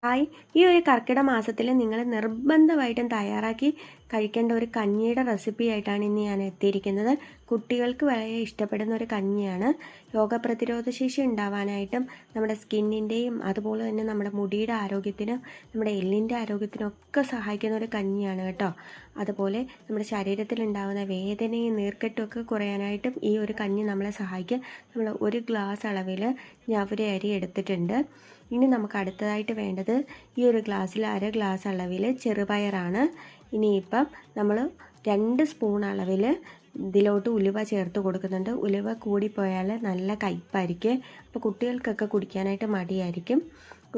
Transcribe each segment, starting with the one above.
Hi, ഈ ഒരു കർക്കിടക മാസത്തിൽ നിങ്ങൾ നിർബന്ധമായിട്ടും തയ്യാറാക്കി കഴിക്കേണ്ട ഒരു കഞ്ഞിയുടെ റെസിപ്പി ആയിട്ടാണ് ഇന്ന് ഞാൻ എത്തിയിരിക്കുന്നത്. കുട്ടികൾക്ക് വളരെ ഇഷ്ടപ്പെടുന്ന ഒരു കഞ്ഞിയാണ്. രോഗപ്രതിരോധ ശേഷി ഉണ്ടാവാനായിട്ടും നമ്മുടെ സ്കിന്നിൻ്റെയും അതുപോലെ തന്നെ നമ്മുടെ മുടിയുടെ ആരോഗ്യത്തിനും നമ്മുടെ എല്ലിൻ്റെ ആരോഗ്യത്തിനും ഒക്കെ സഹായിക്കുന്ന ഒരു കഞ്ഞിയാണ് കേട്ടോ. അതുപോലെ നമ്മുടെ ശരീരത്തിലുണ്ടാകുന്ന വേദനയും നീർക്കെട്ടും ഒക്കെ കുറയാനായിട്ടും ഈ ഒരു കഞ്ഞി നമ്മളെ സഹായിക്കും. നമ്മൾ ഒരു ഗ്ലാസ് അളവിൽ ഞവര അരി എടുത്തിട്ടുണ്ട്. ഇനി നമുക്ക് അടുത്തതായിട്ട് വേണ്ടത് ഈ ഒരു ഗ്ലാസ്സിൽ അര ഗ്ലാസ് അളവിൽ ചെറുപയറാണ്. ഇനിയിപ്പം നമ്മൾ 2 സ്പൂൺ അളവിൽ ഇതിലോട്ട് ഉലുവ ചേർത്ത് കൊടുക്കുന്നുണ്ട്. ഉലുവ കൂടിപ്പോയാൽ നല്ല കയ്പ്പായിരിക്കും, അപ്പോൾ കുട്ടികൾക്കൊക്കെ കുടിക്കാനായിട്ട് മടിയായിരിക്കും.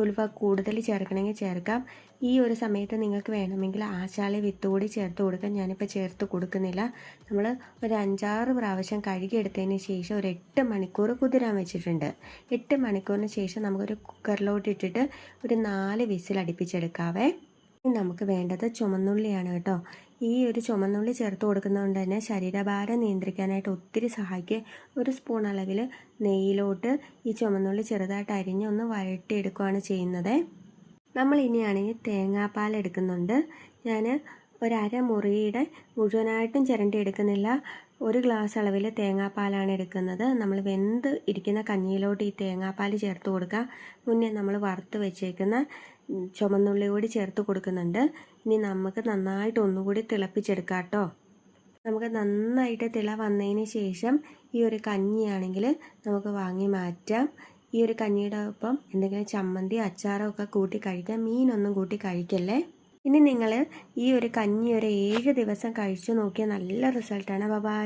ഉലുവ കൂടുതൽ ചേർക്കണമെങ്കിൽ ചേർക്കാം. ഈ ഒരു സമയത്ത് നിങ്ങൾക്ക് വേണമെങ്കിൽ ആശാളി വിത്ത് കൂടി ചേർത്ത് കൊടുക്കാം. ഞാനിപ്പോൾ ചേർത്ത് കൊടുക്കുന്നില്ല. നമ്മൾ ഒരു 5-6 പ്രാവശ്യം കഴുകിയെടുത്തതിന് ശേഷം ഒരു 8 മണിക്കൂർ കുതിരാൻ വെച്ചിട്ടുണ്ട്. 8 മണിക്കൂറിന് ശേഷം നമുക്കൊരു കുക്കറിലോട്ട് ഇട്ടിട്ട് ഒരു 4 വിസിൽ അടുപ്പിച്ചെടുക്കാവേ. നമുക്ക് വേണ്ടത് ചുമന്നുള്ളിയാണ് കേട്ടോ. ഈ ഒരു ചുമന്നുള്ളി ചേർത്ത് കൊടുക്കുന്നതുകൊണ്ട് തന്നെ ശരീരഭാരം നിയന്ത്രിക്കാനായിട്ട് ഒത്തിരി സഹായിക്കും. 1 സ്പൂൺ അളവിൽ നെയ്യിലോട്ട് ഈ ചുമന്നുള്ളി ചെറുതായിട്ട് അരിഞ്ഞ് ഒന്ന് വഴറ്റിയെടുക്കുകയാണ് ചെയ്യുന്നത്. നമ്മൾ ഇനിയാണെങ്കിൽ തേങ്ങാപ്പാൽ എടുക്കുന്നുണ്ട്. ഞാൻ ഒരു മുറിയുടെ മുഴുവനായിട്ടും ചിരണ്ടി എടുക്കുന്നില്ല. 1 ഗ്ലാസ് അളവിൽ തേങ്ങാപ്പാലാണ് എടുക്കുന്നത്. നമ്മൾ വെന്ത് ഇരിക്കുന്ന കഞ്ഞിയിലോട്ട് ഈ തേങ്ങാപ്പാൽ ചേർത്ത് കൊടുക്കുക. മുന്നേ നമ്മൾ വറുത്ത് വെച്ചേക്കുന്ന ചുമന്നുള്ളി കൂടി ചേർത്ത് കൊടുക്കുന്നുണ്ട്. ഇനി നമുക്ക് നന്നായിട്ട് ഒന്നുകൂടി തിളപ്പിച്ചെടുക്കാം കേട്ടോ. നമുക്ക് നന്നായിട്ട് തിള വന്നതിന് ശേഷം ഈ ഒരു കഞ്ഞിയാണെങ്കിൽ നമുക്ക് വാങ്ങി മാറ്റാം. ഈ ഒരു കഞ്ഞിയുടെ ഒപ്പം എന്തെങ്കിലും ചമ്മന്തി അച്ചാറോ ഒക്കെ കൂട്ടി കഴിക്കാം. മീനൊന്നും കൂട്ടി കഴിക്കല്ലേ. ഇനി നിങ്ങൾ ഈ ഒരു കഞ്ഞി ഒരു 7 ദിവസം കഴിച്ചു നോക്കിയാൽ നല്ല റിസൾട്ടാണ്. ബൈ.